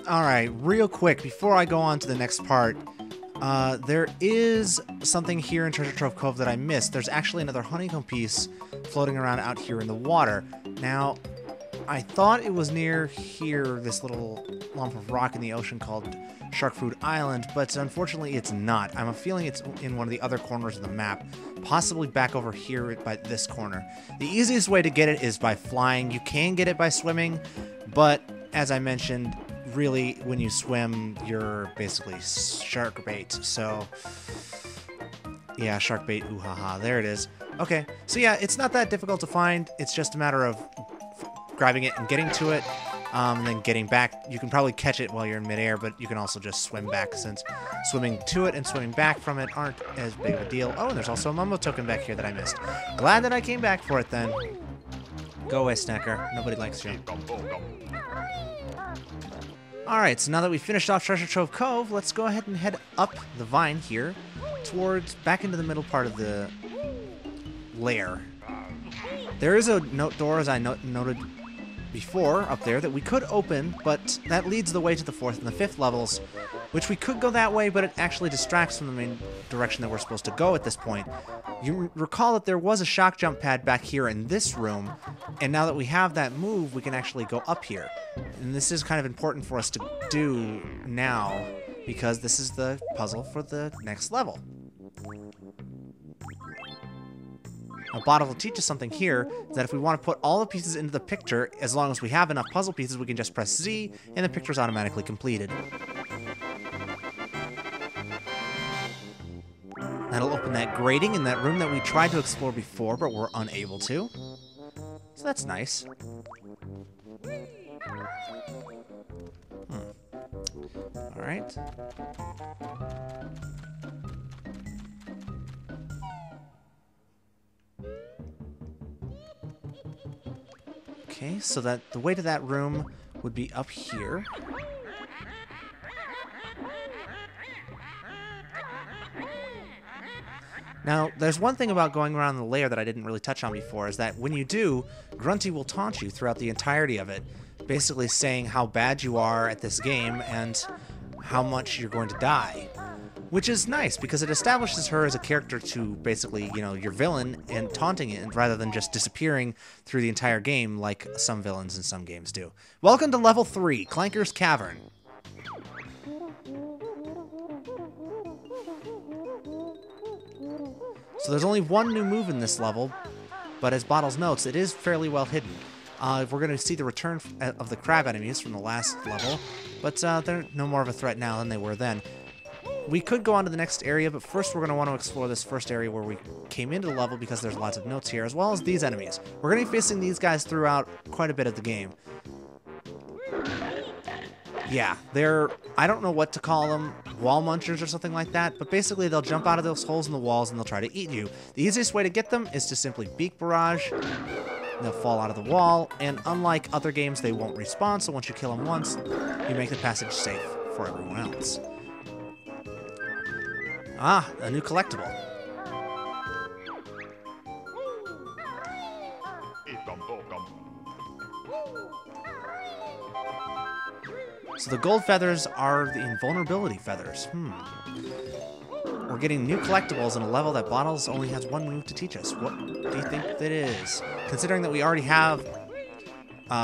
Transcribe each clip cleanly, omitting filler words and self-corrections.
Alright, real quick, before I go on to the next part, there is something here in Treasure Trove Cove that I missed. There's actually another honeycomb piece floating around out here in the water. Now, I thought it was near here, this little lump of rock in the ocean called Shark Food Island, but unfortunately it's not. I'm feeling it's in one of the other corners of the map, possibly back over here by this corner. The easiest way to get it is by flying. You can get it by swimming, but as I mentioned, really, when you swim, you're basically shark bait. So, yeah, shark bait, ooh ha ha, there it is. Okay, so yeah, it's not that difficult to find. It's just a matter of grabbing it and getting to it, and then getting back. You can probably catch it while you're in midair, but you can also just swim back, since swimming to it and swimming back from it aren't as big of a deal. Oh, and there's also a Mumbo token back here that I missed. Glad that I came back for it then. Go away, Snacker. Nobody likes you. Alright, so now that we've finished off Treasure Trove Cove, let's go ahead and head up the vine here towards back into the middle part of the lair. There is a note door, as I noted before, up there that we could open, but that leads the way to the 4th and the 5th levels, which we could go that way, but it actually distracts from the main direction that we're supposed to go at this point. You recall that there was a shock jump pad back here in this room, and now that we have that move, we can actually go up here. And this is kind of important for us to do now, because this is the puzzle for the next level. Now, Bottle will teach us something here, that if we want to put all the pieces into the picture, as long as we have enough puzzle pieces, we can just press Z, and the picture's automatically completed. That'll open that grating in that room that we tried to explore before, but were unable to. So that's nice. Alright. Okay, so that the way to that room would be up here. Now, there's one thing about going around the lair that I didn't really touch on before, is that when you do, Grunty will taunt you throughout the entirety of it, basically saying how bad you are at this game and how much you're going to die. Which is nice, because it establishes her as a character to basically, you know, your villain, and taunting it, rather than just disappearing through the entire game like some villains in some games do. Welcome to Level 3, Clanker's Cavern. So there's only one new move in this level, but as Bottles notes, it is fairly well hidden. We're going to see the return of the crab enemies from the last level, but they're no more of a threat now than they were then. We could go on to the next area, but first we're going to want to explore this first area where we came into the level, because there's lots of notes here, as well as these enemies. We're going to be facing these guys throughout quite a bit of the game. Yeah, they're, I don't know what to call them, wall munchers or something like that, but basically they'll jump out of those holes in the walls and they'll try to eat you. The easiest way to get them is to simply beak barrage. They'll fall out of the wall, and unlike other games, they won't respawn, so once you kill them once, you make the passage safe for everyone else. Ah, a new collectible. So the gold feathers are the invulnerability feathers. We're getting new collectibles in a level that Bottles only has one move to teach us. What do you think that is? Considering that we already have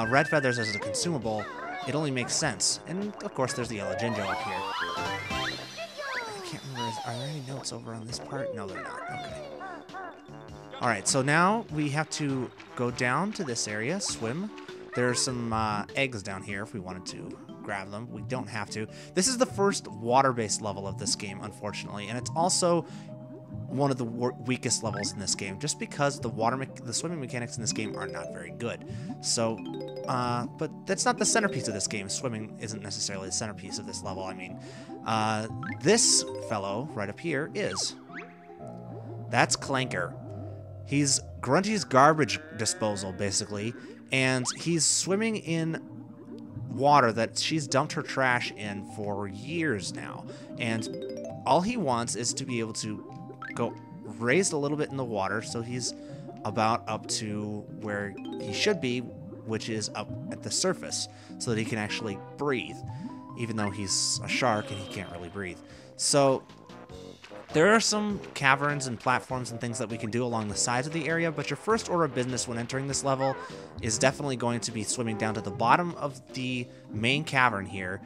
red feathers as a consumable, it only makes sense. And of course there's the yellow Jinjo up here. I can't remember, are there any notes over on this part? No, they're not. Okay. Alright, so now we have to go down to this area, swim. There's some eggs down here if we wanted to grab them. We don't have to. This is the first water-based level of this game, unfortunately, and it's also one of the weakest levels in this game, just because the swimming mechanics in this game are not very good. So, but that's not the centerpiece of this game. Swimming isn't necessarily the centerpiece of this level. I mean, this fellow right up here is. That's Clanker. He's Grunty's garbage disposal, basically, and he's swimming in water that she's dumped her trash in for years now, and all he wants is to be able to go raised a little bit in the water, so he's about up to where he should be, which is up at the surface, so that he can actually breathe. even though he's a shark and he can't really breathe. So there are some caverns and platforms and things that we can do along the sides of the area, but your first order of business when entering this level is definitely going to be swimming down to the bottom of the main cavern here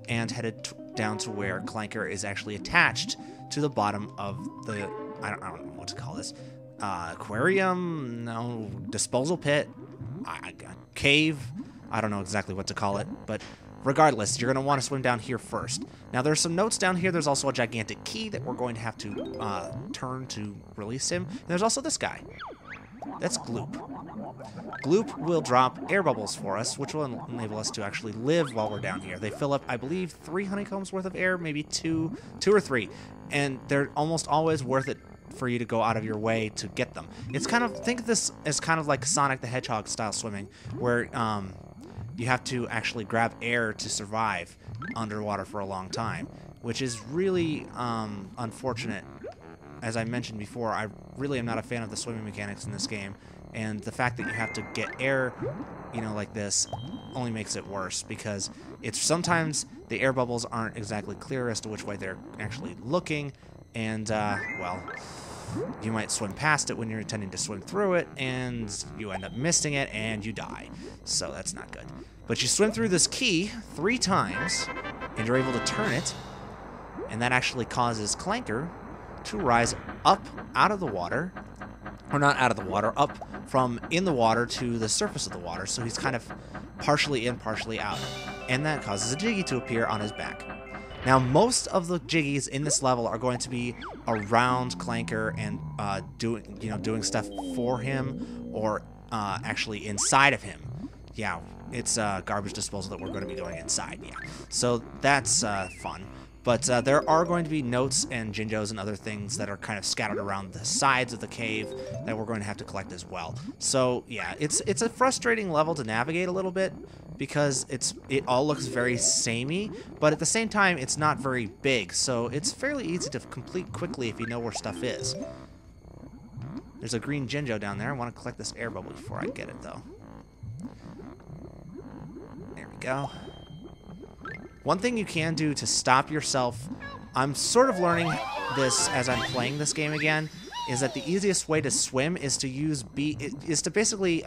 and headed down to where Clanker is actually attached to the bottom of the, I don't know what to call this, aquarium, no, disposal pit, cave, I don't know exactly what to call it, but regardless, you're going to want to swim down here first. Now, there's some notes down here. There's also a gigantic key that we're going to have to turn to release him. And there's also this guy. That's Gloop. Gloop will drop air bubbles for us, which will enable us to actually live while we're down here. They fill up, I believe, 3 honeycombs worth of air, maybe two or three. And they're almost always worth it for you to go out of your way to get them. It's kind of, think of this as kind of like Sonic the Hedgehog style swimming, where you have to actually grab air to survive underwater for a long time, which is really unfortunate. As I mentioned before, I really am not a fan of the swimming mechanics in this game, and the fact that you have to get air, you know, like this, only makes it worse, because it's sometimes the air bubbles aren't exactly clear as to which way they're actually looking, and, well, you might swim past it when you're intending to swim through it, and you end up missing it, and you die. So that's not good. But you swim through this key 3 times, and you're able to turn it, and that actually causes Clanker to rise up out of the water, or not out of the water, up from in the water to the surface of the water, so he's kind of partially in, partially out. And that causes a Jiggy to appear on his back. Now, most of the Jiggies in this level are going to be around Clanker and doing stuff for him, or actually inside of him. Yeah, it's garbage disposal that we're going to be going inside. Yeah, so that's fun. But there are going to be notes and Jinjos and other things that are kind of scattered around the sides of the cave that we're going to have to collect as well. So yeah, it's a frustrating level to navigate a little bit, because it all looks very samey, but at the same time it's not very big, so it's fairly easy to complete quickly if you know where stuff is. There's a green Jinjo down there. I want to collect this air bubble before I get it, though. There we go. One thing you can do to stop yourself, I'm sort of learning this as I'm playing this game again, is that the easiest way to swim is to use basically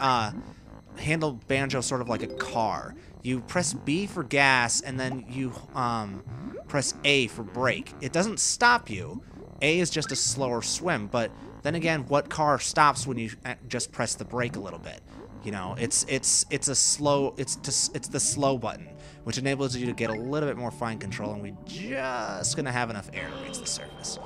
handle Banjo sort of like a car. You press B for gas, and then you press A for brake. It doesn't stop you. A is just a slower swim, but then again, what car stops when you just press the brake a little bit? You know, it's the slow button, which enables you to get a little bit more fine control, and we're just gonna have enough air to reach the surface.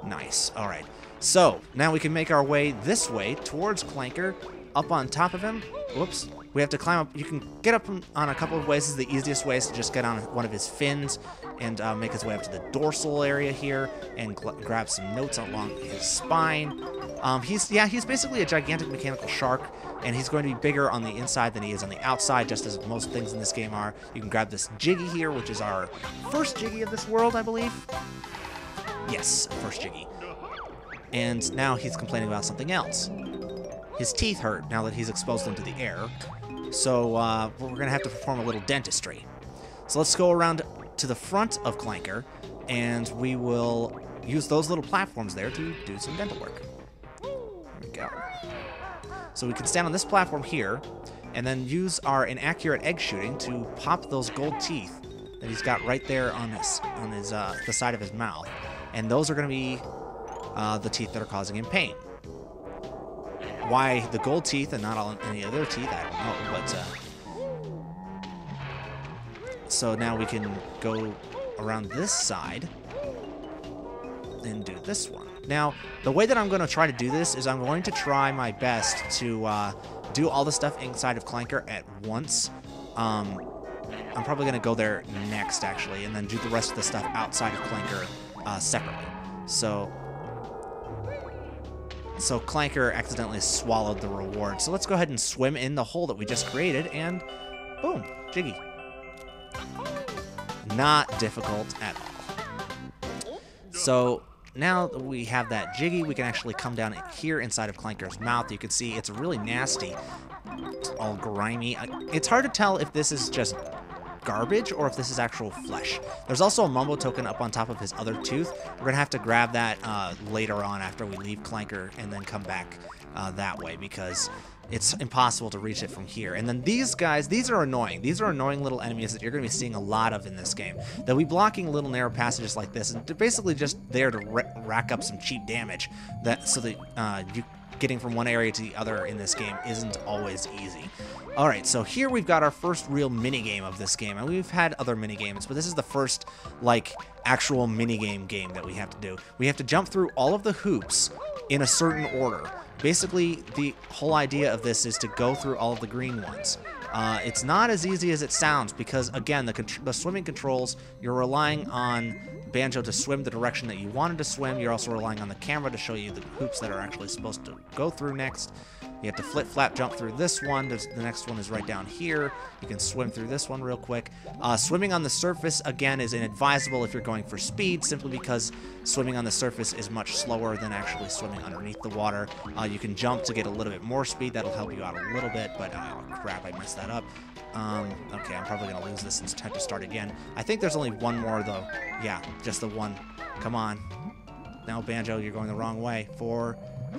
Nice. All right. So now we can make our way this way towards Clanker, up on top of him. Whoops. We have to climb up. You can get up on a couple of ways. The easiest way is to just get on one of his fins and make his way up to the dorsal area here and grab some notes along his spine. He's basically a gigantic mechanical shark, and he's going to be bigger on the inside than he is on the outside, just as most things in this game are. You can grab this Jiggy here, which is our first Jiggy of this world, I believe. Yes, first Jiggy. And now he's complaining about something else. His teeth hurt now that he's exposed them to the air, so we're going to have to perform a little dentistry. So let's go around to the front of Clanker, and we will use those little platforms there to do some dental work. There we go. So we can stand on this platform here, and then use our inaccurate egg shooting to pop those gold teeth that he's got right there on the side of his mouth. And those are going to be the teeth that are causing him pain. Why the gold teeth and not all any other teeth, I don't know, but so now we can go around this side and do this one. Now, the way that I'm going to try to do this is I'm going to try my best to do all the stuff inside of Clanker at once. I'm probably going to go there next, actually, and then do the rest of the stuff outside of Clanker separately. So Clanker accidentally swallowed the reward. So let's go ahead and swim in the hole that we just created, and boom, Jiggy. Not difficult at all. So now that we have that Jiggy, we can actually come down here inside of Clanker's mouth. You can see it's really nasty. It's all grimy. It's hard to tell if this is just garbage or if this is actual flesh. There's also a Mumbo token up on top of his other tooth. We're going to have to grab that later on after we leave Clanker and then come back that way because it's impossible to reach it from here. And then these guys, these are annoying. These are annoying little enemies that you're going to be seeing a lot of in this game. They'll be blocking little narrow passages like this, and they're basically just there to rack up some cheap damage so that you getting from one area to the other in this game isn't always easy. Alright, so here we've got our first real minigame of this game, and we've had other minigames, but this is the first, like, actual minigame game that we have to do. We have to jump through all of the hoops in a certain order. Basically, the whole idea of this is to go through all of the green ones. It's not as easy as it sounds because, again, the swimming controls, you're relying on Banjo to swim the direction that you wanted to swim. You're also relying on the camera to show you the hoops that are actually supposed to go through next. You have to flip-flap jump through this one. The next one is right down here. You can swim through this one real quick. Swimming on the surface, again, is inadvisable if you're going for speed, simply because swimming on the surface is much slower than actually swimming underneath the water. You can jump to get a little bit more speed. That'll help you out a little bit, but crap, I messed that up. Okay, I'm probably going to lose this and have to start again. I think there's only one more, though. Yeah, just the one. Come on. Now, Banjo, you're going the wrong way. 4,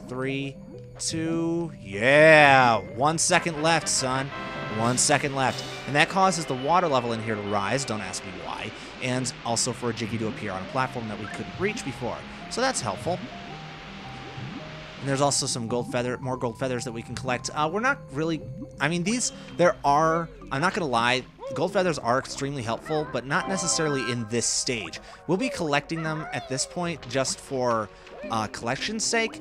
3, 2, yeah! 1 second left, son. 1 second left. And that causes the water level in here to rise, don't ask me why, and also for a Jiggy to appear on a platform that we couldn't reach before. So that's helpful. And there's also some more gold feathers that we can collect. We're not really, I mean, I'm not going to lie, gold feathers are extremely helpful, but not necessarily in this stage. We'll be collecting them at this point just for collection's sake.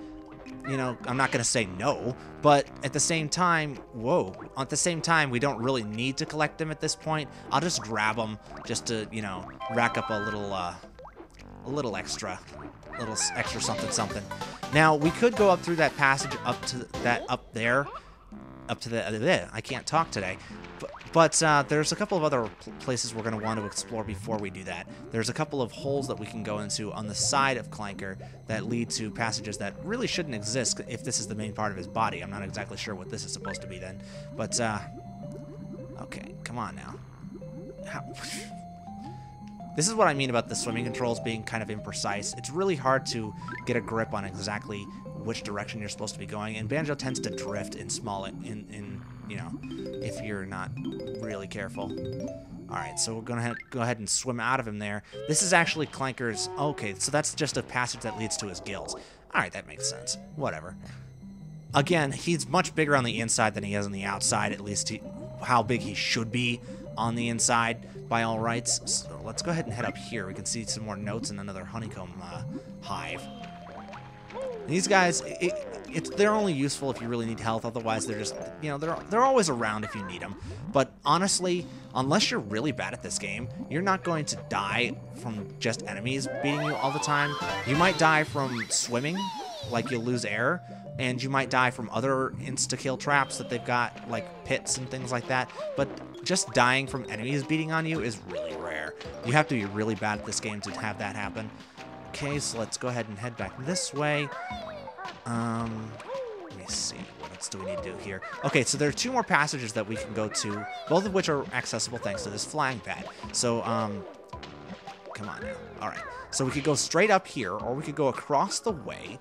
You know, I'm not going to say no, but at the same time, at the same time, we don't really need to collect them at this point. I'll just grab them just to, you know, rack up a little extra something. Now, we could go up through that passage up to the, I can't talk today. But there's a couple of other places we're going to want to explore before we do that. There's a couple of holes that we can go into on the side of Clanker that lead to passages that really shouldn't exist if this is the main part of his body. I'm not exactly sure what this is supposed to be then. But, okay, come on now. This is what I mean about the swimming controls being kind of imprecise. It's really hard to get a grip on exactly which direction you're supposed to be going, and Banjo tends to drift in you know, if you're not really careful. Alright, so we're gonna go ahead and swim out of him there. This is actually Clanker's, okay, so that's just a passage that leads to his gills. Alright, that makes sense. Whatever. Again, he's much bigger on the inside than he is on the outside, at least how big he should be on the inside by all rights. So let's go ahead and head up here. We can see some more notes and another honeycomb hive. These guys, they're only useful if you really need health. Otherwise, they're just, you know, they're always around if you need them. But honestly, unless you're really bad at this game, you're not going to die from just enemies beating you all the time. You might die from swimming, like you'll lose air, and you might die from other insta-kill traps that they've got, like pits and things like that. But just dying from enemies beating on you is really rare. You have to be really bad at this game to have that happen. Okay, so let's go ahead and head back this way. Let me see. What else do we need to do here? Okay, so there are 2 more passages that we can go to, both of which are accessible thanks to this flying pad. So, come on now. All right. So we could go straight up here, or we could go across the way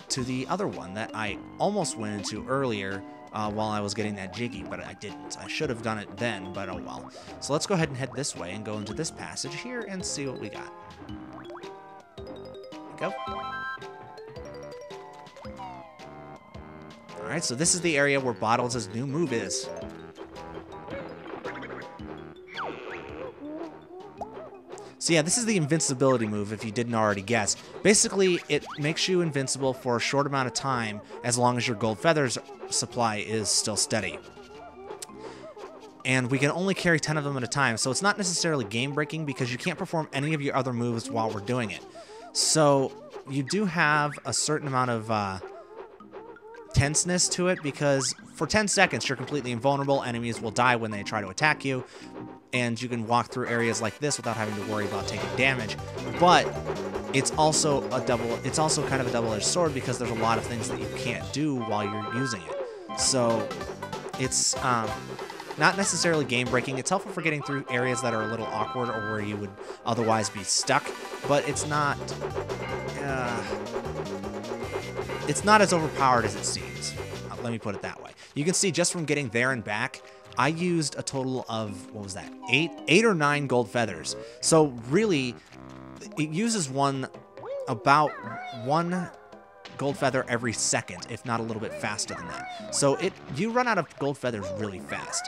to the other one that I almost went into earlier while I was getting that Jiggy, but I didn't. I should have done it then, but oh well. So let's go ahead and head this way and go into this passage here and see what we got. Go. Alright, so this is the area where Bottles' new move is. So yeah, this is the invincibility move, if you didn't already guess. Basically, it makes you invincible for a short amount of time as long as your gold feathers supply is still steady. And we can only carry 10 of them at a time, so it's not necessarily game-breaking because you can't perform any of your other moves while we're doing it. So you do have a certain amount of tenseness to it because for 10 seconds you're completely invulnerable. Enemies will die when they try to attack you, and you can walk through areas like this without having to worry about taking damage. But it's also kind of a double-edged sword because there's a lot of things that you can't do while you're using it. So it's Not necessarily game-breaking. It's helpful for getting through areas that are a little awkward or where you would otherwise be stuck, but it's not as overpowered as it seems. Let me put it that way. You can see just from getting there and back, I used a total of, what was that, 8 or 9 gold feathers. So really, it uses about one gold feather every second, if not a little bit faster than that. So you run out of gold feathers really fast.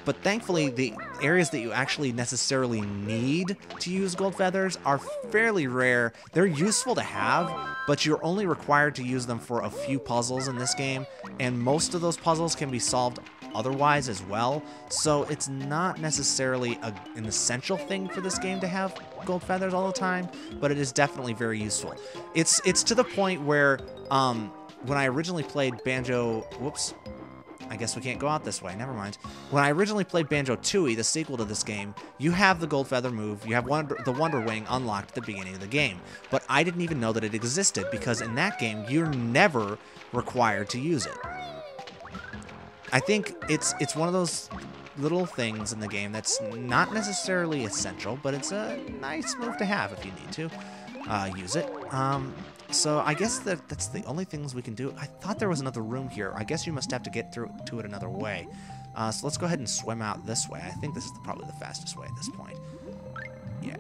But thankfully, the areas that you actually necessarily need to use gold feathers are fairly rare. They're useful to have, but you're only required to use them for a few puzzles in this game, and most of those puzzles can be solved otherwise as well. So it's not necessarily an essential thing for this game to have gold feathers all the time, but it is definitely very useful. It's to the point where when I originally played Banjo... Whoops. I guess we can't go out this way. Never mind. When I originally played Banjo Kazooie, the sequel to this game, you have the Gold Feather move. You have the Wonder Wing unlocked at the beginning of the game. But I didn't even know that it existed, because in that game, you're never required to use it. I think it's one of those little things in the game that's not necessarily essential, but it's a nice move to have if you need to use it. So I guess that's the only things we can do. I thought there was another room here. I guess you must have to get through to it another way. So let's go ahead and swim out this way. I think this is probably the fastest way at this point. Yeah.